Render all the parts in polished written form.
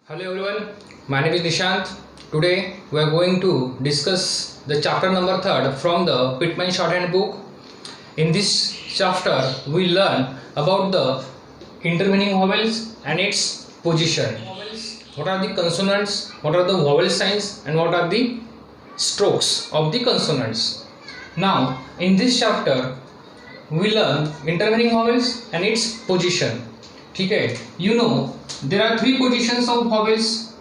Hello everyone, my name is Nishant. Today we are going to discuss the chapter number 3 from the Pitman Shorthand book. In this chapter we learn about the intervening vowels and its position. What are the consonants, what are the vowel signs and what are the strokes of the consonants. Now in this chapter we learn intervening vowels and its position. ठीक है, you know there are three positions of vowels: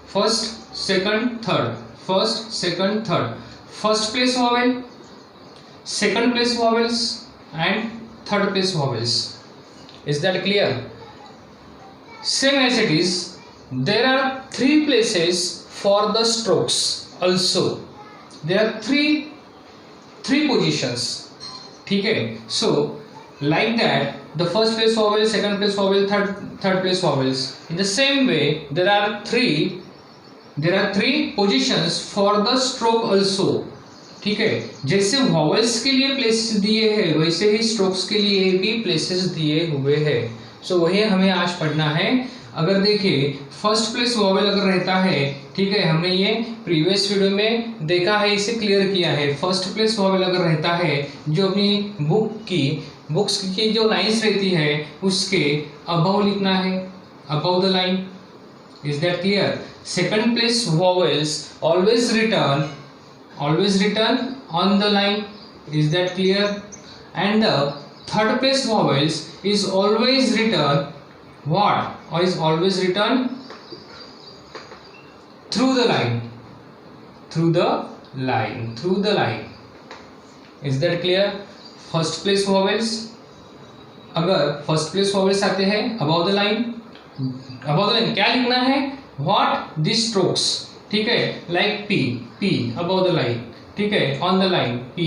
first, second, third. First, second, third. First place vowel, second place vowels and third place vowels. Is that clear? Same as it is, there are three places for the strokes also. There are three positions. ठीक है, so like that, the first place vowel, second place vowel, third place vowels. In the same way, there are three positions for the stroke also. ठीक है, जैसे vowels के लिए places दिए हैं वैसे ही strokes के लिए भी प्लेसेस दिए हुए हैं. सो वही हमें आज पढ़ना है. अगर देखिए फर्स्ट प्लेस वॉवेल अगर रहता है, ठीक है, हमने ये प्रीवियस वीडियो में देखा है, इसे क्लियर किया है. फर्स्ट प्लेस वॉवेल अगर रहता है जो अपनी बुक्स की जो लाइंस रहती है उसके अबव लिखना है, above the line. Is that clear? Second place vowels always return on the line. Is that clear? And the third place vowels is always return what, or is always written through the line. Is that clear? First place vowels, अगर first place vowels आते हैं above the line क्या लिखना है? What? These strokes. ठीक है, like P above the line, ठीक है, on the line P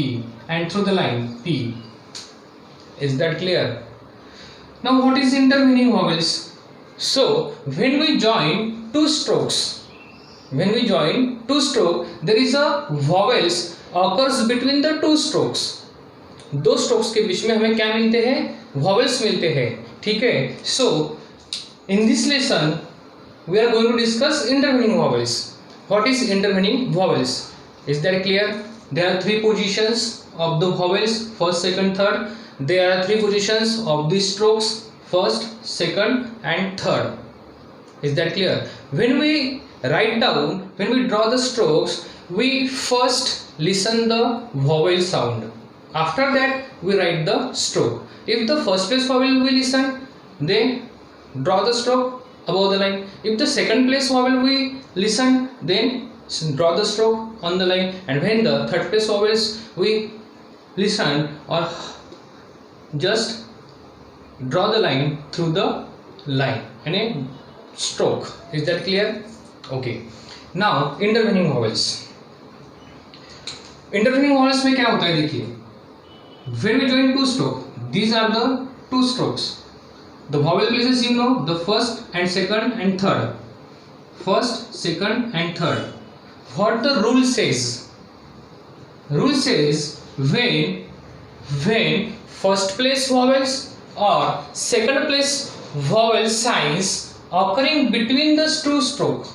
and through the line P. Is that clear? Now what is intervening vowels? So when we join two strokes, there is a vowels occurs between the two strokes. दो strokes के बीच में हमें क्या मिलते हैं? Vowels मिलते हैं. ठीक है. So in this lesson we are going to discuss intervening vowels. What is intervening vowels? Is that clear? There are three positions of the vowels: first, second, third. There are three positions of the strokes: first, second and third. Is that clear? When we draw the strokes, we first listen the vowel sound. After that we write the stroke. If the first place vowel we listen, then draw the stroke above the line. If the second place vowel we listen, then draw the stroke on the line. And when the third place vowels we listen, or just draw the line through the line and a stroke. Is that clear? Okay. Now intervening vowels. Intervening vowels में क्या होता है? देखिए, when we join two stroke, these are the two strokes. The vowel places, you know, the first and second and third. First, second and third. What the rule says? Rule says when first place vowels or second place vowel signs occurring between the two strokes,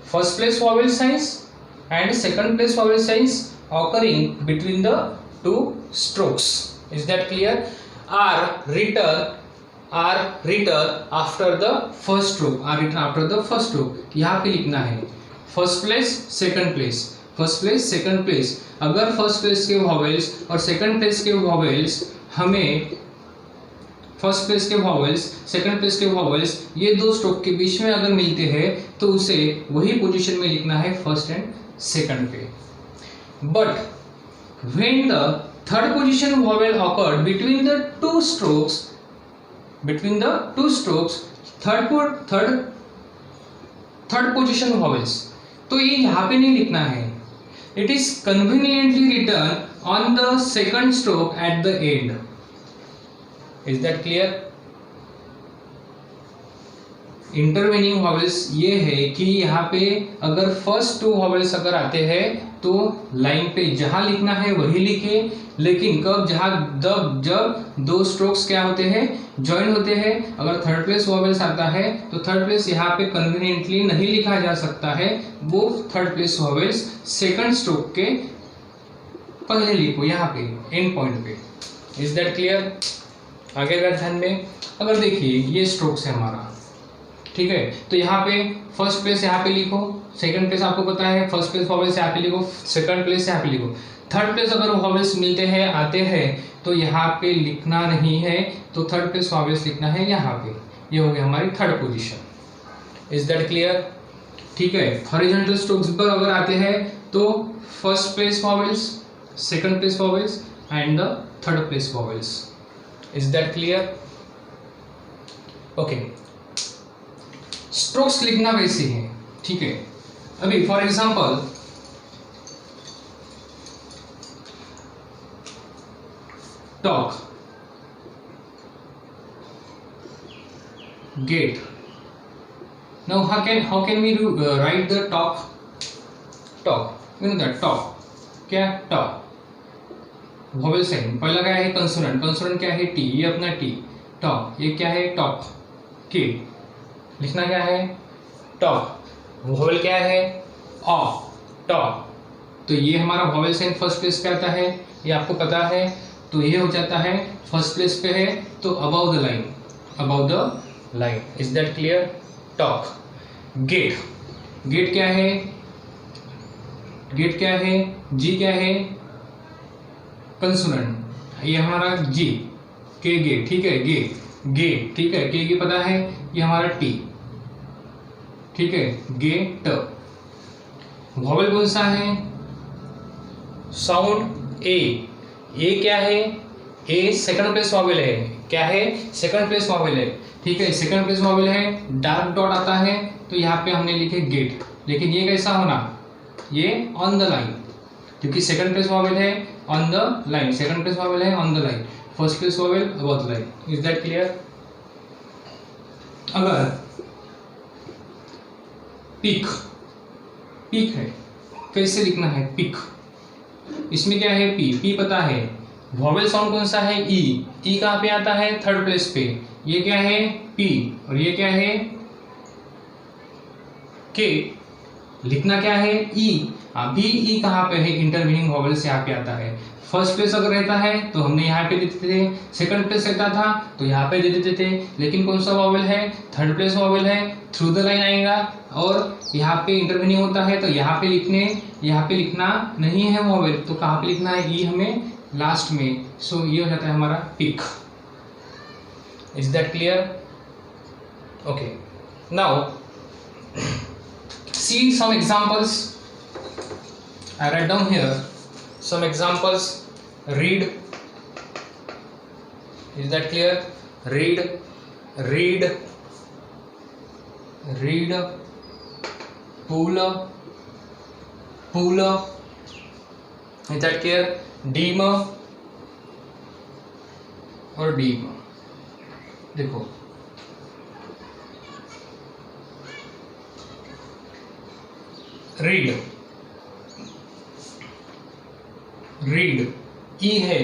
first place vowel signs and second place vowel signs occurring between the two strokes, is that clear, are written after the first stroke, यहाँ पे लिखना है first place, second place, first place, second place. अगर first place के vowels और second place के vowels हमें first place के वॉवेल्स, सेकंड प्लेस के वॉवेल्स, ये दो स्ट्रोक के बीच में अगर मिलते हैं तो उसे वही पोजीशन में लिखना है फर्स्ट एंड सेकंड पे. But when the third position vowel awkward between the two strokes, third position vowels, तो ये यहाँ पे नहीं लिखना है. It is conveniently written on the second stroke at the end. Is that clear? Intervening vowels ये है कि यहाँ पे अगर फर्स्ट टू वॉवेल्स अगर आते हैं तो लाइन पे जहां लिखना है वही लिखे, लेकिन कब, जब दो स्ट्रोक्स क्या होते हैं, ज्वाइन होते हैं। अगर थर्ड प्लेस वॉवेल्स आता है तो थर्ड प्लेस यहाँ पे कन्वीनियंटली नहीं लिखा जा सकता है, वो third place vowels second stroke के पहले लिखो यहाँ पे एंड पॉइंट पे। Is that clear? आगे का ध्यान में अगर देखिए ये स्ट्रोक्स है हमारा, ठीक है, तो यहाँ पे फर्स्ट प्लेस यहाँ पे लिखो, सेकंड प्लेस आपको पता है फर्स्ट प्लेस वॉवेल्स यहाँ पे लिखो, सेकंड प्लेस यहाँ पे लिखो। थर्ड प्लेस अगर वॉवेल्स मिलते हैं, आते हैं, तो यहाँ पे लिखना नहीं है, तो थर्ड प्लेस वॉवेल्स लिखना है यहाँ पे। ये हो गया हमारी third position. Is that clear? ठीक है। हॉरिजॉन्टल स्ट्रोक्स पर अगर आते हैं तो first place vowels, second place vowels and the third place vowels. Is that clear? Okay, strokes लिखना वैसे है, ठीक है। अभी for example talk, gate. Now how can we write the talk? You know that talk क्या? Talk vowel sign, पहला क्या है कंसोनेंट, कंसोनेंट क्या है टी, ये अपना टी, टॉक, ये क्या है टॉक, के लिखना क्या है टॉक। वोवेल क्या है ऑ, टॉक। तो ये हमारा वोवेल साइन फर्स्ट प्लेस पे आता है, ये आपको पता है। तो ये हो जाता है फर्स्ट प्लेस पे है तो about the line, about the line. Is that clear? Talk. Gate, gate क्या है, गेट क्या है, जी क्या है कंसोनेंट, ये हमारा जी, के गे, ठीक है, गे गे, ठीक है, के पता है, ये हमारा टी, ठीक है, गे ट। वॉवेल कौन सा है? साउंड ए क्या है, ए सेकंड प्लेस वॉवेल है, क्या है सेकंड प्लेस वॉवेल है, ठीक है, सेकंड प्लेस वॉवेल है। डार्क डॉट आता है तो यहाँ पे हमने लिखे गेट, लेकिन ये कैसा होना, ये ऑन द लाइन, क्योंकि सेकंड प्लेस वॉवेल है on the line, second place vowel है on the line, first place vowel about the line. Is that clear? अगर पिक, पिक है, कैसे लिखना है पिक, इसमें क्या है पी पता है। वॉवेल साउंड कौन सा है ई कहाँ पे आता है थर्ड प्लेस पे, ये क्या है पी और ये क्या है के, लिखना क्या है ई। अभी ई कहाँ पे है, इंटरवीनिंग वॉवेल्स यहाँ पे आता है। फर्स्ट प्लेस अगर रहता है तो हमने यहाँ पे देते थे, सेकंड प्लेस रहता था तो यहाँ पे दे देते थे, लेकिन कौन सा वॉवेल है, थर्ड प्लेस वॉवेल है, थ्रू द लाइन आएगा और यहाँ पे इंटरवीनिंग होता है तो यहाँ पे लिखना नहीं है वॉवेल, तो कहाँ पे लिखना है ई हमें लास्ट में। सो ये हो जाता है हमारा pick. Is that clear? Okay, now see some examples. I write down here some examples. Read. Is that clear? Read, read, read. Pull, pull. Is that clear? Deem और deem. देखो रीड, रीड ई है,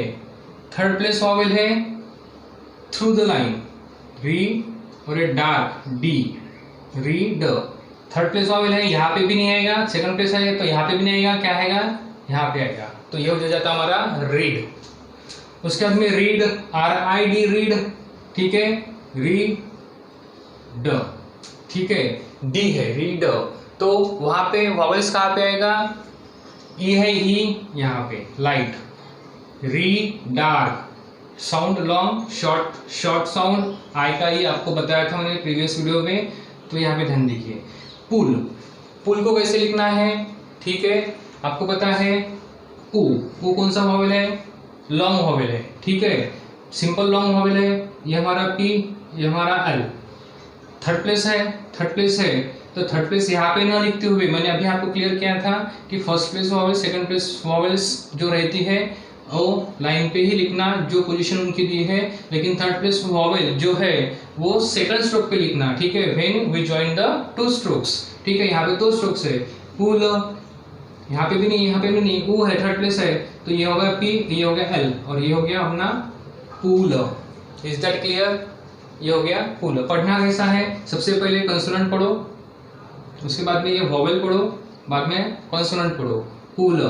third place vowel है, through the line री और ये dark D, read. Third place vowel है, यहाँ पे भी नहीं आएगा, सेकंड प्लेस है तो यहाँ पे भी नहीं आएगा, क्या आएगा यहाँ पे आएगा, तो ये हो जाता हमारा रीड। उसके बाद में रीड, RID रीड, ठीक है, रीड, ठीक है, डी है रीड, तो वहां पे वॉवेल्स कहाँ पे आएगा, ई है ई यहाँ पे, लाइट, री dark, sound long, short sound, I का ही आपको बताया था मैंने प्रीवियस वीडियो में, तो यहाँ पे ध्यान दीजिए। पुल, पुल को कैसे लिखना है, ठीक है, आपको पता है ऊ कौन सा वॉवेल है, लॉन्ग वॉवेल है, ठीक है, सिंपल लॉन्ग वॉवेल है, ये हमारा पी, ये हमारा एल। थर्ड प्लेस है तो थर्ड प्लेस यहाँ पे ना लिखते हुए मैंने अभी आपको क्लियर किया था कि first place vowel second place vowels जो रहती है ओ लाइन पे ही लिखना जो पोजीशन उनकी दी है, लेकिन थर्ड प्लेस वॉवेल जो है वो सेकंड स्ट्रोक पे लिखना, ठीक है, when we join the two strokes, ठीक है। यहाँ पे दो स्ट्रोक्स है, पुल, यहाँ पे भी नहीं, यहाँ पे भी नहीं, ऊ है थर्ड प्लेस है, तो ये हो गया पी, ये हो गया एल, और ये हो गया अपना पुल। Is that clear? ये हो गया पुल। पढ़ना कैसा है, सबसे पहले कंसोनेंट पढ़ो, उसके बाद में ये वॉवेल पढ़ो, बाद में कंसोनेंट पढ़ो, पुल,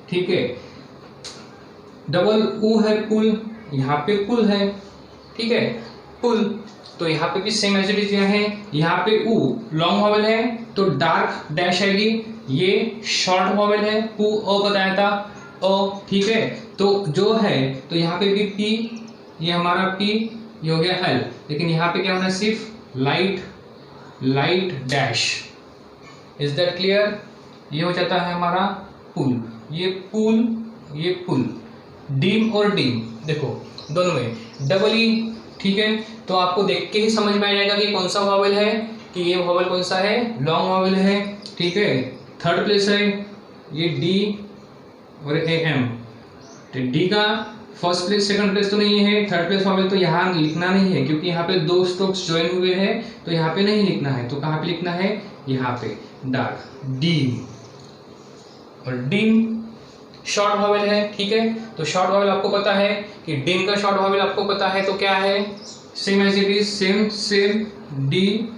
ठीक है। डबल ऊ है पुल, यहाँ पे पुल है, ठीक है, पुल, तो यहाँ पे भी सेम एज इट इज है। यहाँ पे ऊ लॉन्ग वॉवेल है तो डार्क डैश आएगी, ये शॉर्ट वॉवेल है, पू ओ बताया था, ओ, ठीक है। तो जो है तो यहाँ पे भी पी, ये हमारा पी, ये हो गया एल, लेकिन यहाँ पे क्या होना है, सिर्फ light dash. Is that clear? ये हो जाता है हमारा पुल, ये पुल, ये पुल। डीम और डीम देखो दोनों में डबल ई, ठीक है, तो आपको देख के ही समझ में आ जाएगा कि कौन सा वॉवेल है, कि ये वॉवेल कौन सा है, लॉन्ग वॉवेल है, ठीक है। थर्ड प्लेस है ये डी और ए एम, तो डी का फर्स्ट प्लेस सेकंड प्लेस तो नहीं है, थर्ड प्लेस वॉवेल तो यहाँ लिखना नहीं है, क्योंकि यहाँ पे दो स्ट्रोक्स ज्वाइन हुए हैं, तो यहाँ पे नहीं लिखना है, तो कहाँ पे लिखना है, यहाँ पे डार्क डीम। और डीम शॉर्ट वॉवेल है, ठीक है, तो शॉर्ट वॉवेल आपको पता है कि डीम का शॉर्ट वॉवेल आपको पता है, तो क्या है, same as it is, same D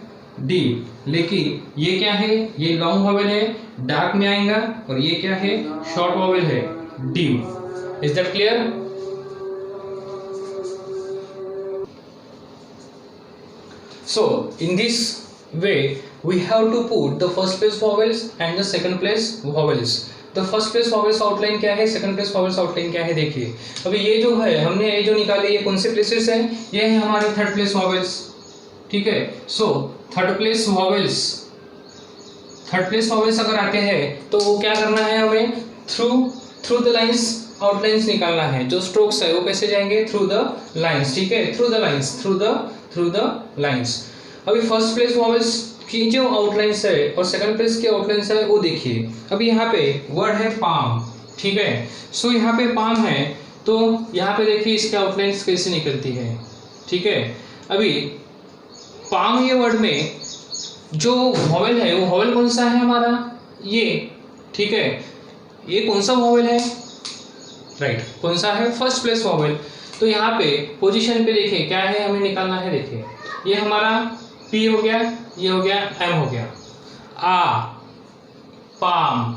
D, लेकिन ये क्या है, ये लॉन्ग वॉवेल है, डार्क में आएगा, और ये क्या है, शॉर्ट वॉवेल है, deem. Is that clear? So in this way we have to put the first place vowels and the second place vowels. The first place vowels outline क्या है, second place vowels outline क्या है, देखिए अभी ये जो है हमने ये जो निकाले, ये कौन से प्लेसेस है, ये है हमारे थर्ड प्लेस वॉवेल्स, ठीक है। सो थर्ड प्लेस वॉवेल्स अगर आते हैं तो वो क्या करना है, हमें थ्रू द लाइंस आउटलाइंस निकालना है, जो स्ट्रोक्स है वो कैसे जाएंगे, थ्रू द लाइंस, ठीक है, थ्रू द लाइंस। अभी फर्स्ट प्लेस वॉवेल्स की जो आउटलाइंस है और सेकंड प्लेस की आउटलाइंस है वो देखिए। अभी यहाँ पे वर्ड है पाम, ठीक है, सो यहाँ पे पाम है, तो यहाँ पे देखिए इसके आउटलाइंस कैसे निकलती है, ठीक है। अभी पाम ये वर्ड में जो वॉवेल है वो वॉवेल कौन सा है हमारा, ये, ठीक है, ये कौन सा वॉवेल है, राइट, कौन सा है, फर्स्ट प्लेस वॉवेल। तो यहाँ पे पोजीशन पे देखिए क्या है, हमें निकालना है, देखिए ये हमारा पी हो गया, ये हो गया एम हो गया, आ पाम,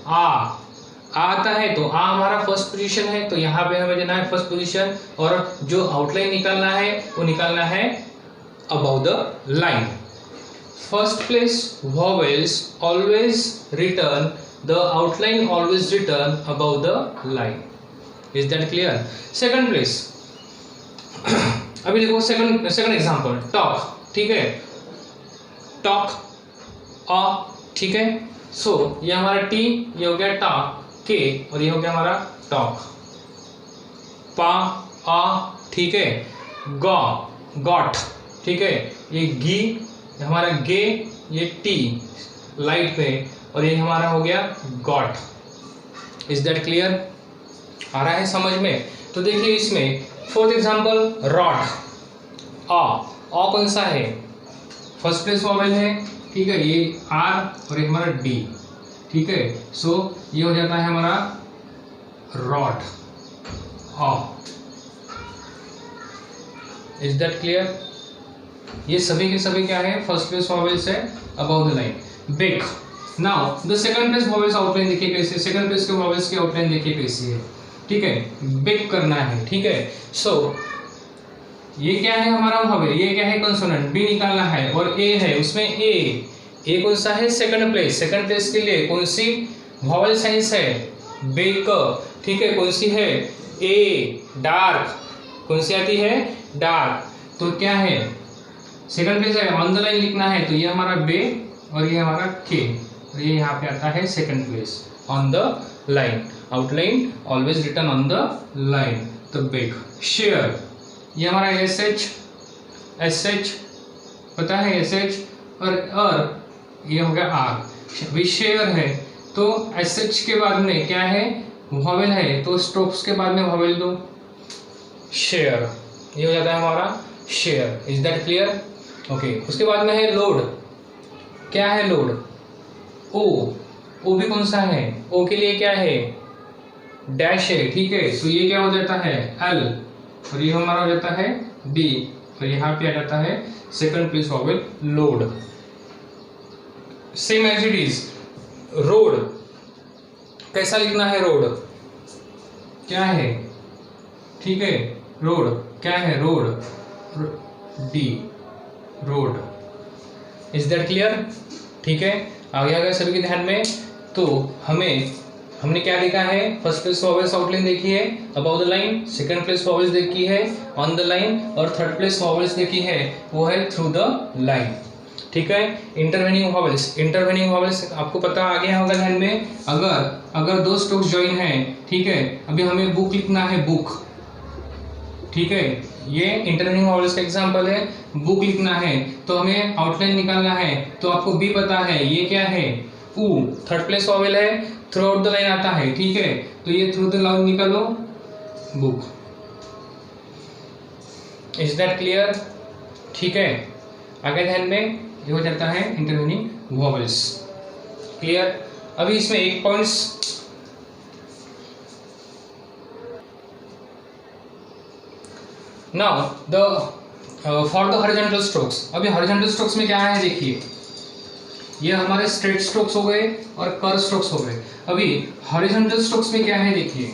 आ आता है तो आ हमारा फर्स्ट पोजीशन है, तो यहाँ पे हमें देना है फर्स्ट पोजीशन, और जो आउटलाइन निकालना है वो निकालना है about the line. First place vowels always return the outline, always return about the line. Is that clear? Second place अभी देखो सेकंड एग्जांपल, टॉक, ठीक है, टॉक अ, ठीक है, सो ये हमारा टी, ये हो गया टॉक के, और ये हो गया हमारा टॉक, पा आ, ठीक है, गॉट, ठीक है, ये गी हमारा गे, ये टी लाइट पे, और ये हमारा हो गया गॉट। Is that clear? आ रहा है समझ में? तो देखिए इसमें फोर्थ एग्जांपल रॉड, आ कौन सा है, फर्स्ट प्लेस वॉवेल है, ठीक है, ये आर और ये हमारा डी, ठीक है, सो ये हो जाता है हमारा रॉड, आ। Is that clear? ये सभी के सभी क्या है, फर्स्ट प्लेस वॉवेल्स है about the line. Big, now the second place vowels outline देखिए कैसे, सेकंड प्लेस के वॉवेल्स की आउटलाइन देखिए कैसी है, ठीक है, बिग करना है, ठीक है। सो ये क्या है हमारा वॉवेल, ये क्या है कंसोनेंट, बी निकालना है, और ए है उसमें ए कौन सा है, सेकंड प्लेस के लिए कौन सी वॉवेल साइंस है, बिग, ठीक है, कौन सी है, ए डार्क, कौन सी आती है, डार्क, तो क्या है, सेकंड प्लेस है, ऑन द लाइन लिखना है, तो ये हमारा बे और ये हमारा के, और ये यहाँ पे आता है second place on the line, outline always return on the line, तो बिग। शेयर, ये हमारा एस एच पता है, एस एच, और ये हो गया आर, भी शेयर है, तो एस एच के बाद में क्या है, वॉवेल है तो स्ट्रोक्स के बाद में वॉवेल दो, शेयर, ये हो जाता है हमारा share. Is that clear? Okay. उसके बाद में है लोड। क्या है लोड? ओ, ओ भी कौन सा है? ओ के लिए क्या है? डैश है, ठीक है। तो ये क्या हो जाता है? एल, और ये हमारा हो जाता है डी, और यहाँ पे आ जाता है second place vowel load. Same as it is road. कैसा लिखना है रोड? क्या है? ठीक है, रोड क्या है? Road, D, road. Is that clear? ठीक है, आगे आ गया सभी के ध्यान में। तो हमने क्या लिखा है? फर्स्ट प्लेस वॉवेल्स आउटलाइन देखी है about the line, second place vowels देखी है ऑन द लाइन, और थर्ड प्लेस वॉवेल्स देखी है वो है थ्रू द लाइन। ठीक है। इंटरवेनिंग वॉवेल्स, इंटरवेनिंग वॉवेल्स आपको पता आ गया होगा ध्यान में। अगर दो स्ट्रोक्स ज्वाइन है, ठीक है, अभी हमें बुक लिखना है, बुक, ठीक है, ये इंटरवेनिंग वॉवेल्स का एग्जांपल है। बुक लिखना है तो हमें आउटलाइन निकालना है, तो आपको बी पता है, ये क्या है? ऊ, थर्ड प्लेस वॉवेल है, थ्रू आउट द लाइन आता है, ठीक है, तो ये थ्रू द लाइन निकालो, बुक। Is that clear? ठीक है, आगे ध्यान में, ये हो जाता है इंटरवेनिंग वॉवेल्स। क्लियर? अभी इसमें एक points now for the horizontal strokes. अभी हॉरिजॉन्टल स्ट्रोक्स में क्या है देखिए, ये हमारे स्ट्रेट स्ट्रोक्स हो गए और कर्व स्ट्रोक्स हो गए। अभी हॉरिजॉन्टल स्ट्रोक्स में क्या है देखिए,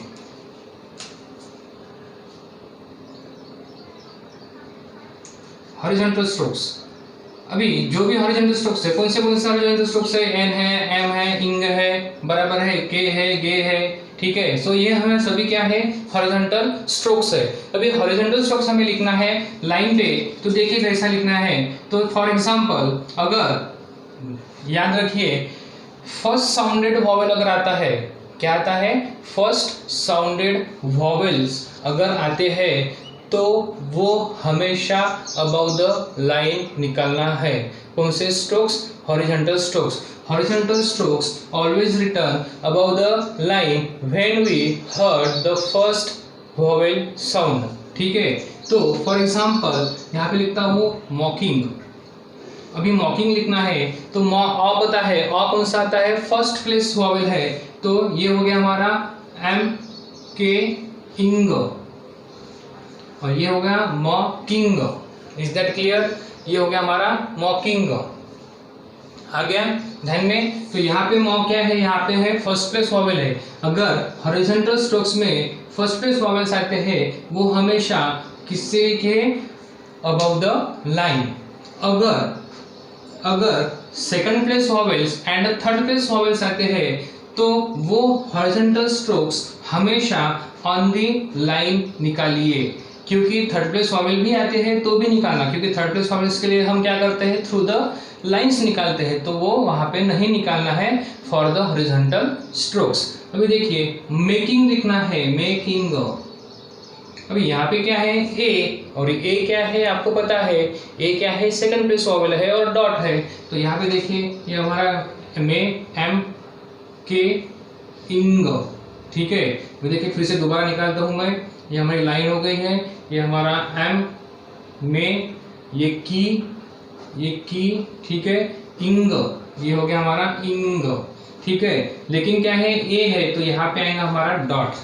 हॉरिजॉन्टल स्ट्रोक्स, अभी जो भी हॉरिजॉन्टल स्ट्रोक्स है, कौन से हॉरिजॉन्टल स्ट्रोक्स है? एन है, एम है, इंग है, बराबर है, के है, गे है, ठीक है। सो ये हमें सभी क्या है? हॉरिजॉन्टल स्ट्रोक्स है। अभी हॉरिजॉन्टल स्ट्रोक्स हमें लिखना है लाइन पे, तो देखिए कैसा लिखना है। तो फॉर एग्जांपल, अगर याद रखिए फर्स्ट साउंडेड वॉवेल अगर आता है, क्या आता है? फर्स्ट साउंडेड वॉवेल्स अगर आते हैं तो वो हमेशा अबाउट द लाइन निकालना है। कौन से strokes? Horizontal strokes. Horizontal strokes always return about the line when we heard the first vowel sound, ठीक है। तो फॉर एग्जांपल यहाँ पे लिखता हूँ मॉकिंग। अभी मॉकिंग लिखना है तो अ पता है, अ कौन सा आता है? फर्स्ट प्लेस वॉवेल है, तो ये हो गया हमारा एम, के, इंग, और ये हो गया मॉकिंग। Is that clear? ये हो गया हमारा मॉकिंग। आ गया ध्यान में? तो यहाँ पे मॉ क्या है? यहाँ पे है फर्स्ट प्लेस वॉवेल है। अगर हॉरिजॉन्टल स्ट्रोक्स में फर्स्ट प्लेस वॉवेल्स आते हैं वो हमेशा किससे लिखे? Above the line. अगर second place vowels and third place vowels आते हैं तो वो हॉरिजॉन्टल स्ट्रोक्स हमेशा ऑन दी लाइन निकालिए, क्योंकि थर्ड प्लेस वॉवेल भी आते हैं तो भी निकालना, क्योंकि थर्ड प्लेस वॉवेल्स के लिए हम क्या करते हैं? थ्रू द लाइंस निकालते हैं, तो वो वहां पे नहीं निकालना है फॉर द हॉरिजॉन्टल स्ट्रोक्स। अभी देखिए मेकिंग लिखना है, मेकिंग। अभी यहाँ पे क्या है? ए, और ए क्या है आपको पता है? ए क्या है? सेकंड प्लेस वॉवेल है और डॉट है। तो यहाँ पे देखिए ये हमारा में एम, के, इंग, ठीक है। तो देखिए फिर से दोबारा निकालता हूँ मैं, ये हमारी लाइन हो गई है, ये हमारा एम में, ये की, ठीक है, इंग, ये हो गया हमारा इंग, ठीक है। लेकिन क्या है? ए है तो यहाँ पे आएगा हमारा डॉट,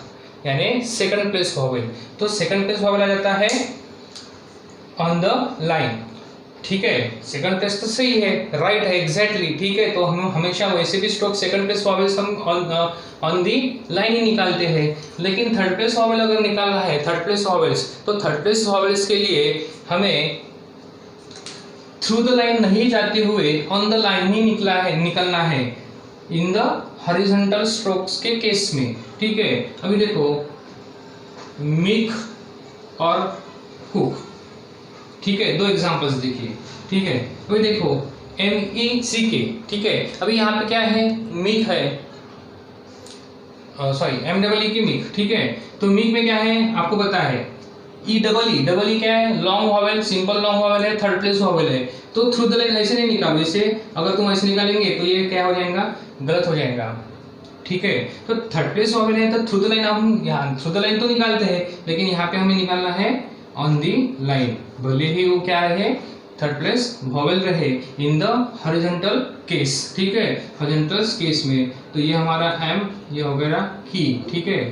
यानी सेकंड प्लेस वॉवेल। तो सेकंड प्लेस वॉवेल आ जाता है ऑन द लाइन, ठीक है। सेकंड प्लेस तो सही है, राइट है, एग्जैक्टली, ठीक है। तो हम हमेशा वैसे भी स्ट्रोक सेकंड प्लेस वॉवेल्स हम ऑन दी लाइन ही निकालते हैं। लेकिन थर्ड प्लेस वॉवेल अगर निकालना है, थर्ड प्लेस वॉवेल्स, तो थर्ड प्लेस वॉवेल्स के लिए हमें थ्रू द लाइन नहीं जाते हुए ऑन द लाइन ही निकलना है इन द हॉरिजॉन्टल स्ट्रोक्स के केस में, ठीक है। अभी देखो मिक और हुक, ठीक है, दो एग्जांपल्स देखिए, ठीक है। अभी देखो MECK, ठीक है। अभी यहाँ पे क्या है? मिक है, सॉरी MEE की मिक, ठीक है। तो मिक में क्या है आपको पता है? EEE क्या है? Long vowel, simple long vowel है, थर्ड प्लेस वॉवेल है। तो थ्रू द लाइन ऐसे नहीं निकालो, इसे अगर तुम ऐसे निकालेंगे तो ये क्या हो जाएगा? गलत हो जाएगा, ठीक है। तो थर्ड प्लेस वॉवेल है तो थ्रू द लाइन हम यहाँ थ्रू द लाइन तो निकालते हैं, लेकिन यहाँ पे हमें निकालना है ऑन दी लाइन, भले ही वो क्या रहे थर्ड प्लेस वॉवेल रहे इन द हॉरिजॉन्टल केस, ठीक है, हॉरिजॉन्टल केस में। तो ये हमारा एम, ये हो गया की, ठीक है,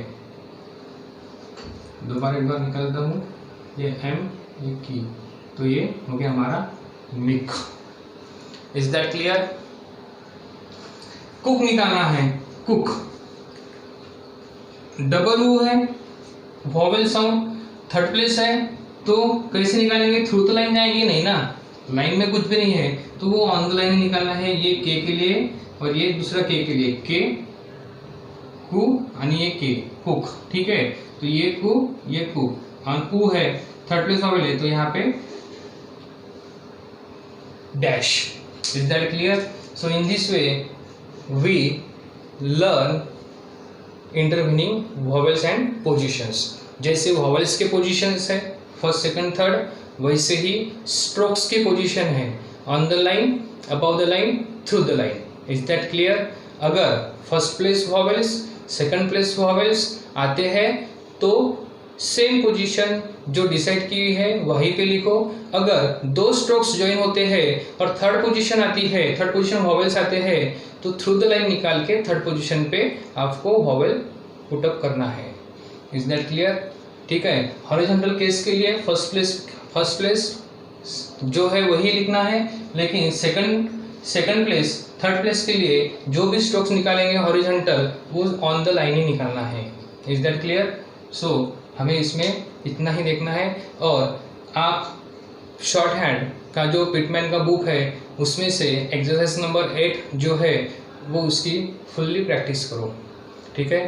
दोबारा एक बार निकालता हूँ, ये एम ये की, तो ये हो गया हमारा mick. Is that clear? Cook निकालना है, कुक डबल यू है, वॉवेल साउंड, थर्ड प्लेस है, तो कैसे निकालेंगे? थ्रू द लाइन जाएंगे नहीं ना, लाइन में कुछ भी नहीं है, तो वो ऑन द लाइन निकालना है। ये के लिए और ये दूसरा के लिए, के कु आणि ये के कुक, ठीक है। तो ये कु ये कु, और कु है थर्ड प्लेस वॉवेल है, तो यहाँ पे dash. Is that clear? So in this way we learn intervening vowels and positions. जैसे वॉवेल्स के पोजिशंस है फर्स्ट सेकंड थर्ड, वैसे ही स्ट्रोक्स के पोजीशन है on the line, about the line, through the line. Is that clear? अगर first place vowels second place vowels आते हैं तो सेम पोजीशन जो डिसाइड की हुई है वहीं पे लिखो। अगर दो स्ट्रोक्स ज्वाइन होते हैं और थर्ड पोजीशन आती है, थर्ड पोजीशन वॉवेल्स आते हैं, तो थ्रू द लाइन निकाल के थर्ड पोजीशन पे आपको वॉवेल पुटअप करना है। Is that clear? ठीक है। हॉरिजॉन्टल केस के लिए फर्स्ट प्लेस जो है वही लिखना है, लेकिन सेकंड प्लेस थर्ड प्लेस के लिए जो भी स्ट्रोक्स निकालेंगे हॉरिजॉन्टल वो ऑन द लाइन ही निकालना है। Is that clear? सो हमें इसमें इतना ही देखना है, और आप शॉर्ट हैंड का जो पिटमैन का बुक है उसमें से एक्सरसाइज नंबर 8 जो है वो उसकी फुल्ली प्रैक्टिस करो, ठीक है।